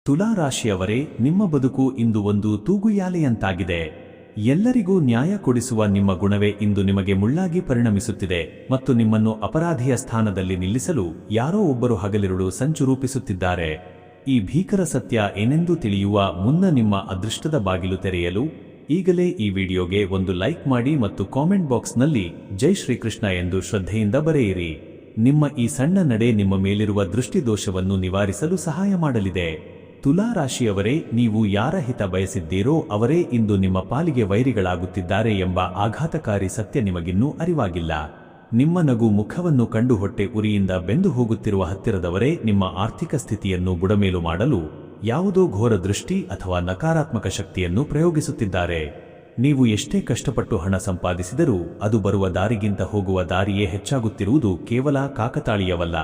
ತುಲಾ ರಾಶಿಯವರೇ, ನಿಮ್ಮ ಬದುಕು ಇಂದು ಒಂದು ತೂಗುಯಾಲೆಯಂತಾಗಿದೆ. ಎಲ್ಲರಿಗೂ ನ್ಯಾಯ ಕೊಡಿಸುವ ನಿಮ್ಮ ಗುಣವೇ ಇಂದು ನಿಮಗೆ ಮುಳ್ಳಾಗಿ ಪರಿಣಮಿಸುತ್ತಿದೆ ಮತ್ತು ನಿಮ್ಮನ್ನು ಅಪರಾಧಿಯ ಸ್ಥಾನದಲ್ಲಿ ನಿಲ್ಲಿಸಲು ಯಾರೋ ಒಬ್ಬರು ಹಗಲಿರುಳು ಸಂಚು ರೂಪಿಸುತ್ತಿದ್ದಾರೆ. ಈ ಭೀಕರ ಸತ್ಯ ಏನೆಂದು ತಿಳಿಯುವ ಮುನ್ನ ನಿಮ್ಮ ಅದೃಷ್ಟದ ಬಾಗಿಲು ತೆರೆಯಲು ಈಗಲೇ ಈ ವಿಡಿಯೋಗೆ ಒಂದು ಲೈಕ್ ಮಾಡಿ ಮತ್ತು ಕಾಮೆಂಟ್ ಬಾಕ್ಸ್ನಲ್ಲಿ ಜೈ ಶ್ರೀಕೃಷ್ಣ ಎಂದು ಶ್ರದ್ಧೆಯಿಂದ ಬರೆಯಿರಿ. ನಿಮ್ಮ ಈ ಸಣ್ಣ ನಡೆ ನಿಮ್ಮ ಮೇಲಿರುವ ದೃಷ್ಟಿದೋಷವನ್ನು ನಿವಾರಿಸಲು ಸಹಾಯ ಮಾಡಲಿದೆ. ತುಲಾ ರಾಶಿಯವರೇ, ನೀವು ಯಾರ ಹಿತ ಬಯಸಿದ್ದೀರೋ ಅವರೇ ಇಂದು ನಿಮ್ಮ ಪಾಲಿಗೆ ವೈರಿಗಳಾಗುತ್ತಿದ್ದಾರೆ ಎಂಬ ಆಘಾತಕಾರಿ ಸತ್ಯ ನಿಮಗಿನ್ನೂ ಅರಿವಾಗಿಲ್ಲ. ನಿಮ್ಮ ನಗು ಮುಖವನ್ನು ಕಂಡು ಹೊಟ್ಟೆ ಉರಿಯಿಂದ ಬೆಂದು ಹೋಗುತ್ತಿರುವ ಹತ್ತಿರದವರೇ ನಿಮ್ಮ ಆರ್ಥಿಕ ಸ್ಥಿತಿಯನ್ನು ಬುಡಮೇಲು ಮಾಡಲು ಯಾವುದೋ ಘೋರ ದೃಷ್ಟಿ ಅಥವಾ ನಕಾರಾತ್ಮಕ ಶಕ್ತಿಯನ್ನು ಪ್ರಯೋಗಿಸುತ್ತಿದ್ದಾರೆ. ನೀವು ಎಷ್ಟೇ ಕಷ್ಟಪಟ್ಟು ಹಣ ಸಂಪಾದಿಸಿದರೂ ಅದು ಬರುವ ದಾರಿಗಿಂತ ಹೋಗುವ ದಾರಿಯೇ ಹೆಚ್ಚಾಗುತ್ತಿರುವುದು ಕೇವಲ ಕಾಕತಾಳೀಯವಲ್ಲ.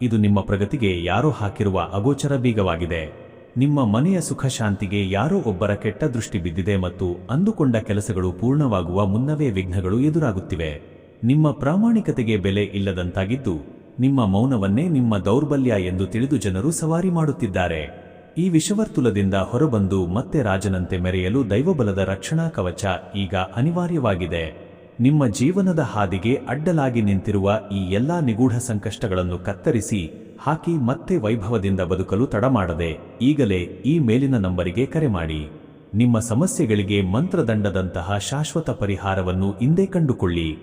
ಇದು ನಿಮ್ಮ ಪ್ರಗತಿಗೆ ಯಾರೋ ಹಾಕಿರುವ ಅಗೋಚರ ಬೀಗವಾಗಿದೆ. ನಿಮ್ಮ ಮನೆಯ ಸುಖ ಶಾಂತಿಗೆ ಯಾರೋ ಒಬ್ಬರ ಕೆಟ್ಟ ದೃಷ್ಟಿ ಬಿದ್ದಿದೆ ಮತ್ತು ಅಂದುಕೊಂಡ ಕೆಲಸಗಳು ಪೂರ್ಣವಾಗುವ ಮುನ್ನವೇ ವಿಘ್ನಗಳು ಎದುರಾಗುತ್ತಿವೆ. ನಿಮ್ಮ ಪ್ರಾಮಾಣಿಕತೆಗೆ ಬೆಲೆ ಇಲ್ಲದಂತಾಗಿದ್ದು, ನಿಮ್ಮ ಮೌನವನ್ನೇ ನಿಮ್ಮ ದೌರ್ಬಲ್ಯ ಎಂದು ತಿಳಿದು ಜನರು ಸವಾರಿ ಮಾಡುತ್ತಿದ್ದಾರೆ. ಈ ವಿಷವರ್ತುಲದಿಂದ ಹೊರಬಂದು ಮತ್ತೆ ರಾಜನಂತೆ ಮೆರೆಯಲು ದೈವಬಲದ ರಕ್ಷಣಾ ಕವಚ ಈಗ ಅನಿವಾರ್ಯವಾಗಿದೆ. ನಿಮ್ಮ ಜೀವನದ ಹಾದಿಗೆ ಅಡ್ಡಲಾಗಿ ನಿಂತಿರುವ ಈ ಎಲ್ಲಾ ನಿಗೂಢ ಸಂಕಷ್ಟಗಳನ್ನು ಕತ್ತರಿಸಿ ಹಾಕಿ ಮತ್ತೆ ವೈಭವದಿಂದ ಬದುಕಲು ತಡಮಾಡದೆ ಈಗಲೇ ಈ ಮೇಲಿನ ನಂಬರಿಗೆ ಕರೆ ಮಾಡಿ. ನಿಮ್ಮ ಸಮಸ್ಯೆಗಳಿಗೆ ಮಂತ್ರದಂಡದಂತಹ ಶಾಶ್ವತ ಪರಿಹಾರವನ್ನು ಇಂದೇ ಕಂಡುಕೊಳ್ಳಿ.